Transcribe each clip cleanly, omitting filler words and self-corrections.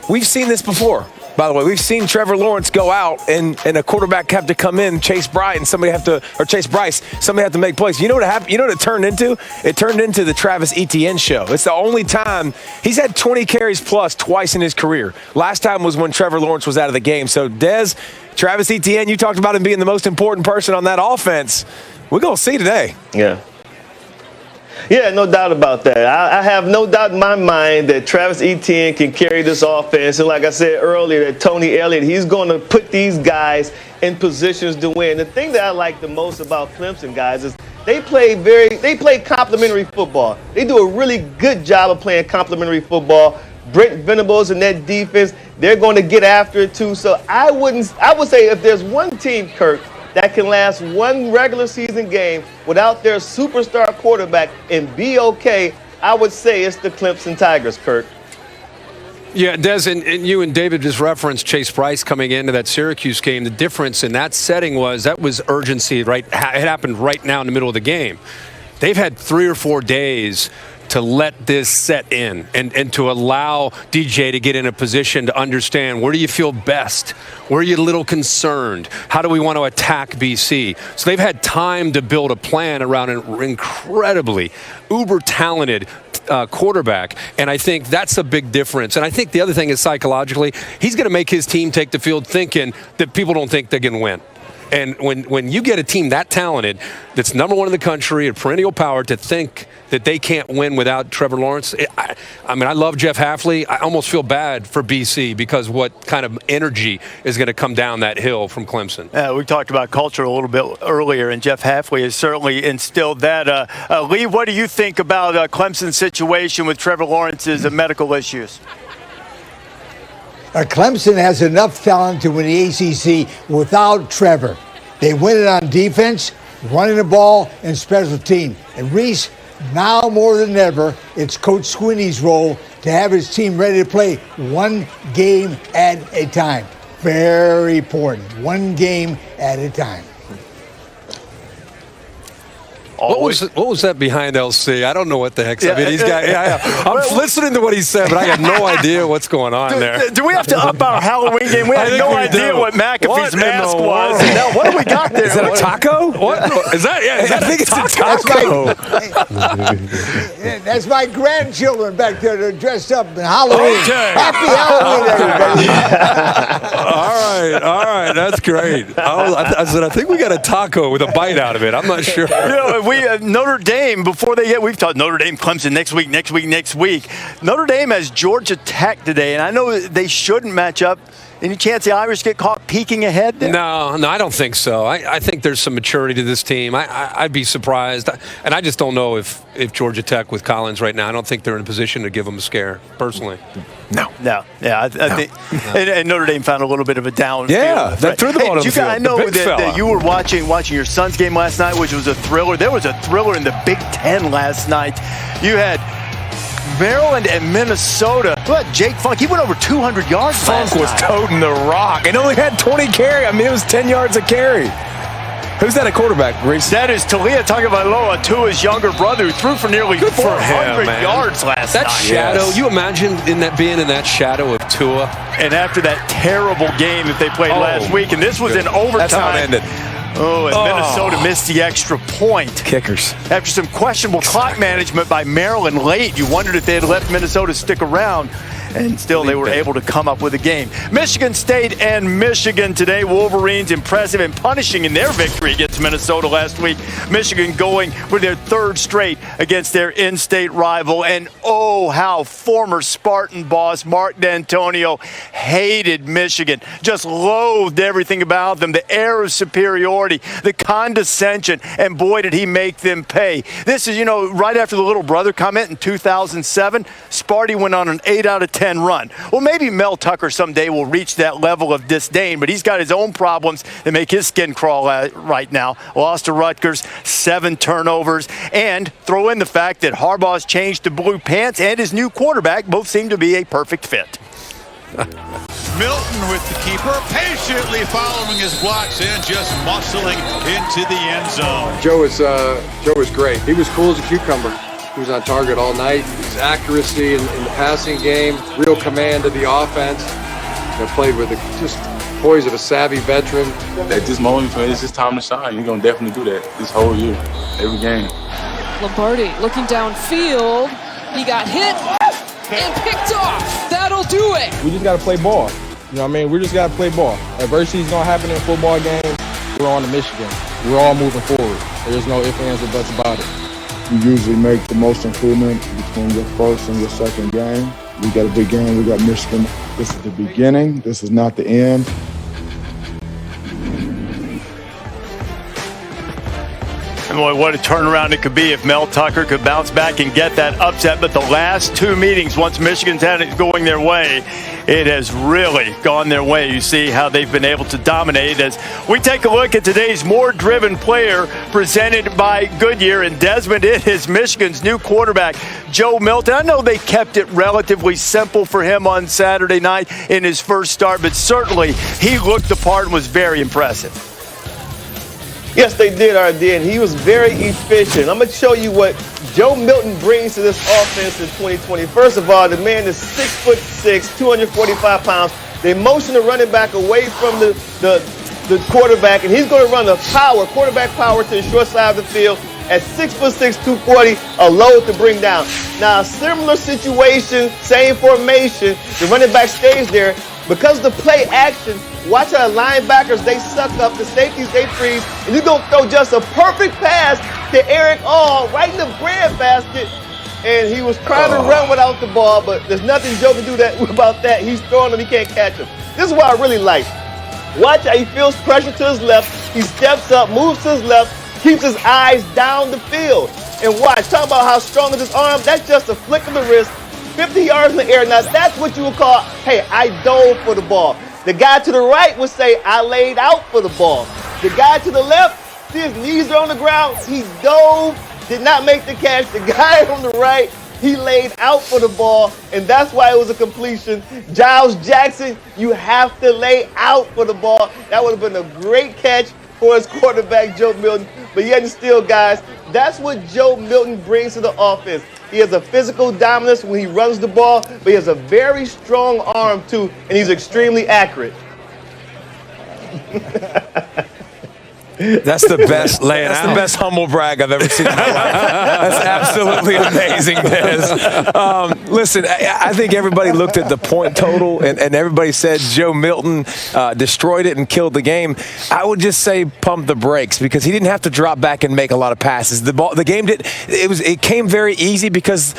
we've seen this before. By the way, we've seen Trevor Lawrence go out and a quarterback have to come in, Chase Bryce, somebody have to make plays. You know what happened? You know what it turned into? It turned into the Travis Etienne show. It's the only time he's had 20 carries plus twice in his career. Last time was when Trevor Lawrence was out of the game. So Dez, Travis Etienne, you talked about him being the most important person on that offense. We're going to see today. Yeah, no doubt about that. I have no doubt in my mind that Travis Etienne can carry this offense. And like I said earlier, that Tony Elliott, he's going to put these guys in positions to win. The thing that I like the most about Clemson, guys, is they play complementary football. They do a really good job of playing complementary football. Brent Venables and that defense, they're going to get after it too. So I would say if there's one team, Kirk, that can last one regular season game without their superstar quarterback and be okay, I would say it's the Clemson Tigers, Kirk. Yeah, Des, and you and David just referenced Chase Bryce coming into that Syracuse game. The difference in that setting was urgency, right? It happened right now in the middle of the game. They've had 3 or 4 days to let this set in and to allow DJ to get in a position to understand where do you feel best? Where are you a little concerned? How do we want to attack BC? So they've had time to build a plan around an incredibly uber-talented quarterback, and I think that's a big difference. And I think the other thing is psychologically, he's going to make his team take the field thinking that people don't think they can win. And when you get a team that talented, that's number one in the country, a perennial power, to think that they can't win without Trevor Lawrence. I mean, I love Jeff Hafley. I almost feel bad for BC because what kind of energy is going to come down that hill from Clemson. We talked about culture a little bit earlier, and Jeff Hafley has certainly instilled that. Lee, what do you think about Clemson's situation with Trevor Lawrence's medical issues? Clemson has enough talent to win the ACC without Trevor. They win it on defense, running the ball, and special team. And Reese, now more than ever, it's Coach Swinney's role to have his team ready to play one game at a time. Very important. One game at a time. What was that behind LC? I don't know what the heck. I mean, he's got. I'm listening to what he said, but I have no idea what's going on there. Do we have to up our Halloween game? We had no idea what McAfee's mask was. Now, what do we got there? Is that a taco? What is that? Yeah, I think it's a taco. That's my grandchildren back there. They're dressed up in Halloween. Okay. Happy Halloween, everybody. All right, that's great. I said I think we got a taco with a bite out of it. I'm not sure. We Notre Dame, we've talked Notre Dame, Clemson next week. Notre Dame has Georgia Tech today, and I know they shouldn't match up. Any chance the Irish get caught peeking ahead there? No, I don't think so. I think there's some maturity to this team. I'd be surprised. And I just don't know if Georgia Tech with Collins right now, I don't think they're in a position to give them a scare, personally. No. Yeah, I think. And Notre Dame found a little bit of a down. Yeah, they threw the ball on the field. I know that you were watching your son's game last night, which was a thriller. There was a thriller in the Big Ten last night. You had Maryland and Minnesota. Look at Jake Funk. He went over 200 yards Funk was toting the rock and only had 20 carry. I mean, it was 10 yards a carry. Who's that at quarterback, Reese? That is Talia Tagovailoa, Tua's younger brother, who threw for nearly 400 yards last night. That shadow, you imagine being in that shadow of Tua? And after that terrible game that they played last week, and this was in overtime. That's how it ended. Minnesota missed the extra point. Kickers. After some questionable clock management by Maryland late, you wondered if they had left Minnesota stick around. And still they were able to come up with a game. Michigan State and Michigan today. Wolverines impressive and punishing in their victory against Minnesota last week. Michigan going for their third straight against their in-state rival. And oh, how former Spartan boss Mark D'Antonio hated Michigan. Just loathed everything about them. The air of superiority, the condescension, and boy, did he make them pay. This is, right after the little brother comment in 2007, Sparty went on an 8 out of 10 run. Well, maybe Mel Tucker someday will reach that level of disdain, but he's got his own problems that make his skin crawl right now. Lost to Rutgers, 7 turnovers, and throw in the fact that Harbaugh's changed to blue pants and his new quarterback both seem to be a perfect fit. Milton with the keeper, patiently following his blocks and just muscling into the end zone. Joe was great. He was cool as a cucumber. He was on target all night. His accuracy in the passing game, real command of the offense. Played with just poise of a savvy veteran. At this moment, it's his time to shine. He's going to definitely do that this whole year, every game. Lombardi looking downfield. He got hit and picked off. That'll do it. We just got to play ball. You know what I mean? We just got to play ball. Adversity is going to happen in football games. We're on to Michigan. We're all moving forward. There's no ifs, ands, or buts about it. You usually make the most improvement between your first and your second game. We got a big game. We got Michigan. This is the beginning. This is not the end. And boy, what a turnaround it could be if Mel Tucker could bounce back and get that upset. But the last two meetings, once Michigan's had it going their way, it has really gone their way. You see how they've been able to dominate. As we take a look at today's more driven player presented by Goodyear, and Desmond, it is Michigan's new quarterback, Joe Milton. I know they kept it relatively simple for him on Saturday night in his first start, but certainly he looked the part and was very impressive. Yes, they did, RD, and he was very efficient. I'm going to show you what Joe Milton brings to this offense in 2020. First of all, the man is 6'6", 245 pounds. They motion the running back away from the quarterback, and he's going to run the quarterback power to the short side of the field at 6'6", 240, a load to bring down. Now, similar situation, same formation. The running back stays there. Because the play action, watch how the linebackers, they suck up, the safeties, they freeze, and you're going to throw just a perfect pass to Eric All right in the breadbasket. And he was trying to run without the ball, but there's nothing Joe can do about that. He's throwing him, he can't catch him. This is what I really like. Watch how he feels pressure to his left. He steps up, moves to his left, keeps his eyes down the field. And watch, talk about how strong is his arm. That's just a flick of the wrist. 50 yards in the air. Now, that's what you would call, hey, I dove for the ball. The guy to the right would say, I laid out for the ball. The guy to the left, see his knees are on the ground. He dove, did not make the catch. The guy on the right, he laid out for the ball, and that's why it was a completion. Giles Jackson, you have to lay out for the ball. That would have been a great catch for his quarterback, Joe Milton. But yet and still, guys, that's what Joe Milton brings to the offense. He has a physical dominance when he runs the ball, but he has a very strong arm, too, and he's extremely accurate. That's the best laying That's the best humble brag I've ever seen in my life. That's absolutely amazing, Des. Listen, I think everybody looked at the point total and everybody said Joe Milton destroyed it and killed the game. I would just say pump the brakes because he didn't have to drop back and make a lot of passes. The game it came very easy because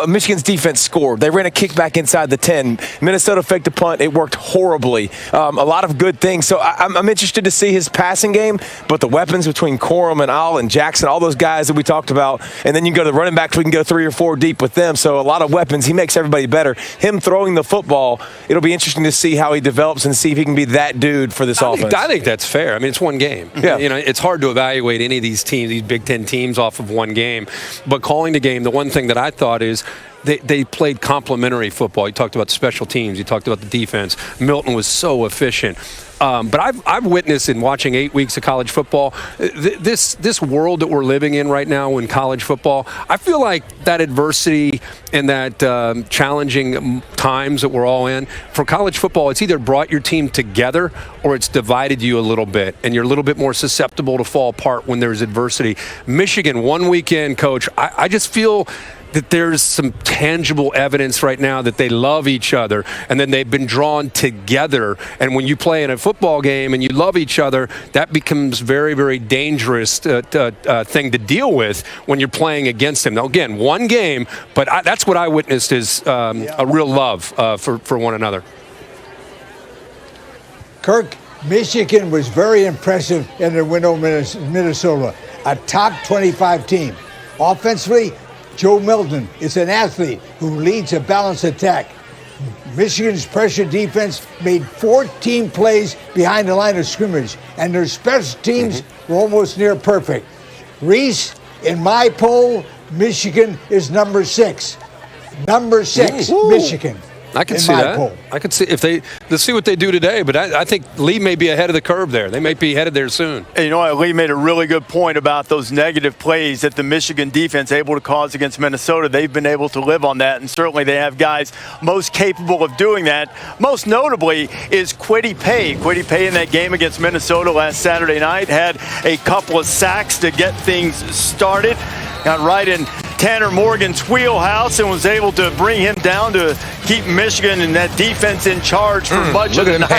Michigan's defense scored. They ran a kickback inside the 10. Minnesota faked a punt. It worked horribly. A lot of good things. So I'm interested to see his passing game. But the weapons between Corum and Al and Jackson, all those guys that we talked about, and then you go to the running backs, we can go 3 or 4 deep with them. So a lot of weapons. He makes everybody better. Him throwing the football, it'll be interesting to see how he develops and see if he can be that dude for this offense. I think that's fair. I mean, it's one game. Yeah. It's hard to evaluate any of these teams, these Big Ten teams, off of one game. But calling the game, the one thing that I thought is they played complementary football. You talked about special teams. You talked about the defense. Milton was so efficient. But I've witnessed in watching 8 weeks of college football, this world that we're living in right now in college football, I feel like that adversity and that challenging times that we're all in, for college football, it's either brought your team together or it's divided you a little bit, and you're a little bit more susceptible to fall apart when there's adversity. Michigan, one weekend, Coach, I just feel that there's some tangible evidence right now that they love each other and then they've been drawn together. And when you play in a football game and you love each other, that becomes very, very dangerous thing to deal with when you're playing against them. Now, again, one game, but that's what I witnessed is a real love for one another. Kirk, Michigan was very impressive in their win over Minnesota, a top 25 team. Offensively, Joe Milton is an athlete who leads a balanced attack. Michigan's pressure defense made 14 plays behind the line of scrimmage, and their special teams were almost near perfect. Reese, in my poll, Michigan is number 6. Number 6, Michigan. I can in see my that. poll. I could see let's see what they do today. But I think Lee may be ahead of the curve there. They may be headed there soon. And you know what? Lee made a really good point about those negative plays that the Michigan defense able to cause against Minnesota. They've been able to live on that, and certainly they have guys most capable of doing that. Most notably is Kwity Paye. Kwity Paye in that game against Minnesota last Saturday night had a couple of sacks to get things started. Got right in Tanner Morgan's wheelhouse and was able to bring him down to keep Michigan and that defense in charge for much of the night.